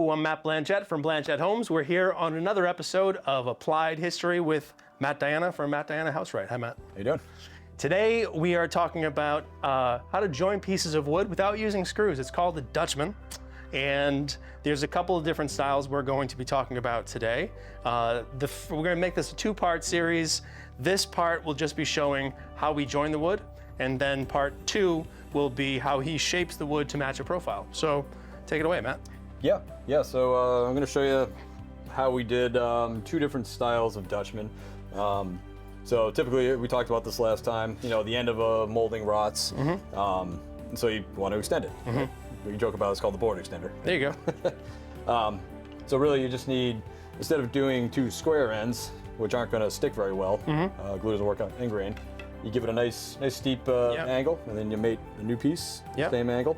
Hello, I'm Matt Blanchett from Blanchett Homes. We're here on another episode of Applied History with Matt Diana from Matt Diana House Right. Hi, Matt. How you doing? Today we are talking about how to join pieces of wood without using screws. It's called the Dutchman, and there's a couple of different styles we're going to be talking about today. We're going to make this a two-part series. This part will just be showing how we join the wood, and then part two will be how he shapes the wood to match a profile. So take it away, Matt. Yeah. So I'm going to show you how we did two different styles of Dutchman. So typically, we talked about this last time, you know, the end of a molding rots, so you want to extend it. Right? We joke about it's called the board extender. There you go. So really you just need, instead of doing two square ends, which aren't going to stick very well, glue doesn't work on ingrain, you give it a nice steep angle, and then you mate a new piece, same angle.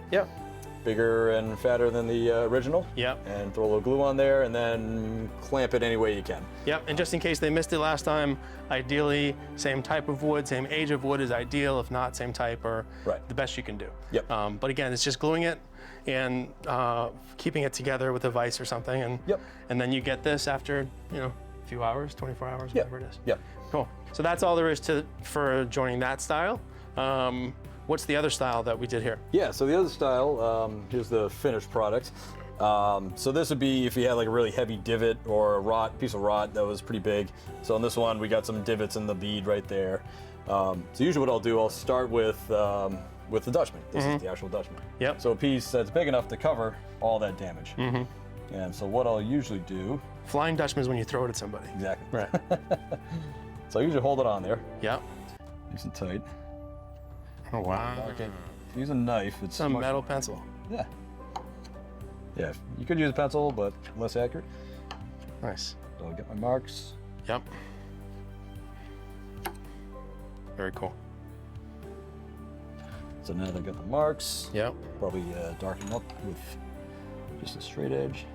Bigger and fatter than the original. And throw a little glue on there and then clamp it any way you can. And just in case they missed it last time, ideally same type of wood, same age of wood is ideal. If not, same type or the best you can do. But again, it's just gluing it and keeping it together with a vise or something, and then you get this after a few hours, 24 hours, whatever it is. Cool. So that's all there is for joining that style. What's the other style that we did here? So the other style, here's the finished product. So this would be if you had like a really heavy divot or a piece of wrought that was pretty big. So on this one, we got some divots in the bead right there. So usually what I'll do, I'll start with the Dutchman. This is the actual Dutchman. So a piece that's big enough to cover all that damage. And so what I'll usually do... Flying Dutchman is when you throw it at somebody. Exactly. Right. So I usually hold it on there. Nice and tight. Oh, wow. Use a knife. It's a metal pencil. Yeah, you could use a pencil, but less accurate. Nice. So I'll get my marks. Very cool. So now that I've got the marks, probably darken up with just a straight edge.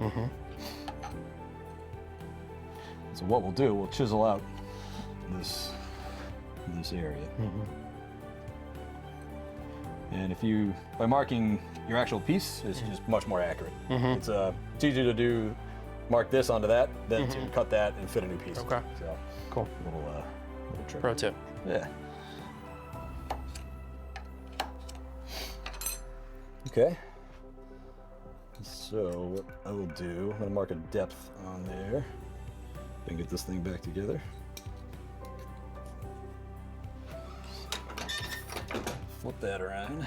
So what we'll do, we'll chisel out this area. And by marking your actual piece, it's just much more accurate. It's easier to mark this onto that than to cut that and fit a new piece. Okay. So cool. Little trick. Pro tip. Okay. So what I will do, I'm gonna mark a depth on there and get this thing back together. Flip that around.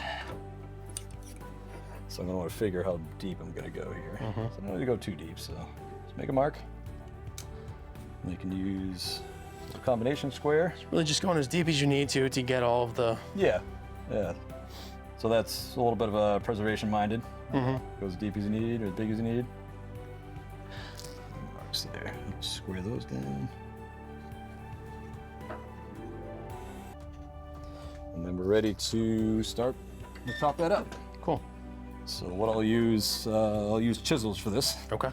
So I'm gonna want to figure how deep I'm gonna go here. So I don't need to go too deep, so just make a mark. And you can use a combination square. It's really just going as deep as you need to get all of the... Yeah. So that's a little bit of a preservation minded. Go as deep as you need or as big as you need. Marks there. Square those down. And then we're ready to start to top that up. Cool. So what I'll use chisels for this. Okay.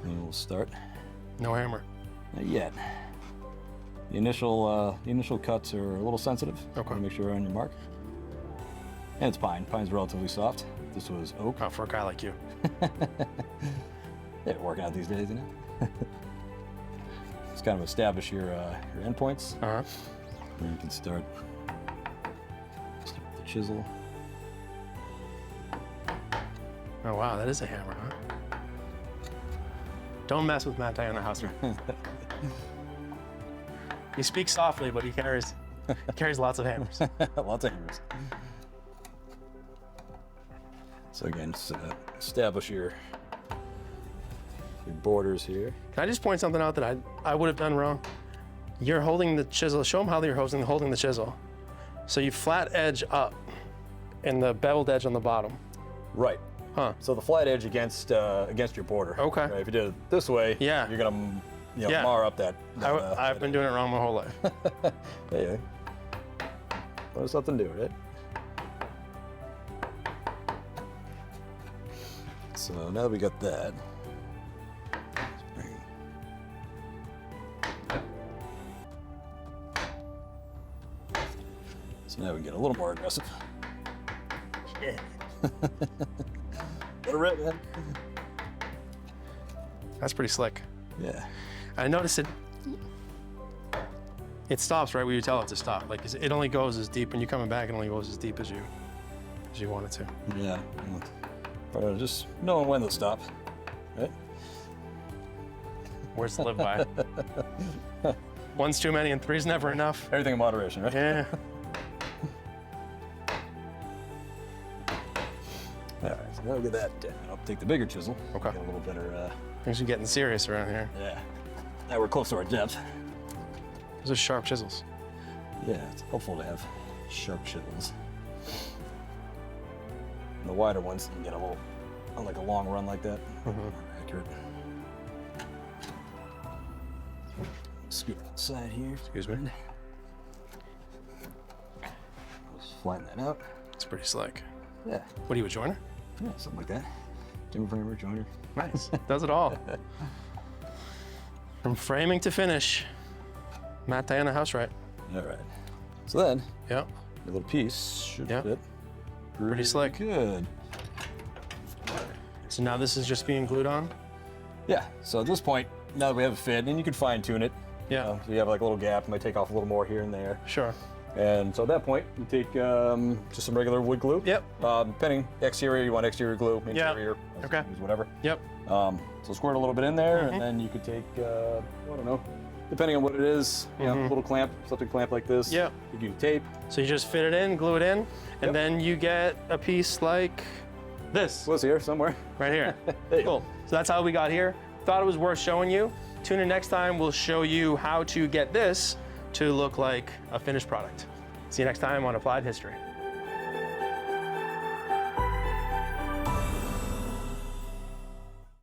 And we'll start. No hammer. Not yet. The initial cuts are a little sensitive. Okay. Make sure you're on your mark. And it's pine. Pine's relatively soft. This was oak. Oh, for a guy like you. Yeah, working out these days, you know. Just kind of establish your endpoints. And you can start with the chisel. Oh wow, that is a hammer, huh? Don't mess with Matt Diana House. He speaks softly, but he carries lots of hammers. Lots of hammers. So again, establish your borders here. Can I just point something out that I would have done wrong? You're holding the chisel. Show them how you're holding the chisel. So you flat edge up and the beveled edge on the bottom. Right. So the flat edge against your border. Okay. Right? If you did it this way, you're gonna mar up that. I've been doing it wrong my whole life. Hey, there's something new, right? So now that we got that, so now we can get a little more aggressive. Yeah. Let it rip, man. That's pretty slick. Yeah. I noticed it stops right where you tell it to stop. Like it only goes as deep when you're coming back. It only goes as deep as you want it to. Yeah. But just knowing when to stop, right? Words to live by. One's too many and three's never enough. Everything in moderation, right? Yeah. All right, so now get that. I'll take the bigger chisel. Okay. Get a little better. Things are getting serious around here. Yeah. Now we're close to our depth. Those are sharp chisels. Yeah, it's helpful to have sharp chisels. And the wider ones, you can get a little, like a long run like that. Accurate. Scoot on the side here. Excuse me. Just flatten that out. It's pretty slick. Yeah. What are you, a joiner? Yeah, something like that. Timber framer, joiner. Nice. Does it all. From framing to finish. Matt Diana house right. All right. So then, Yep. your little piece should fit. Pretty slick. Good. So now this is just being glued on? Yeah, so at this point, now that we have a fit, and you can fine tune it. Yeah. So you have like a little gap, you might take off a little more here and there. Sure. And so at that point, you take just some regular wood glue. Yep. Depending, exterior, you want exterior glue, interior, Okay. use whatever. Yep. So squirt a little bit in there, and then you could take, I don't know, depending on what it is, you know, a little clamp, something clamp like this. Yep. You can use tape. So you just fit it in, glue it in, and then you get a piece like this. Was here somewhere. Right here. There you Cool. go. So that's how we got here. Thought it was worth showing you. Tune in next time. We'll show you how to get this to look like a finished product. See you next time on Applied History.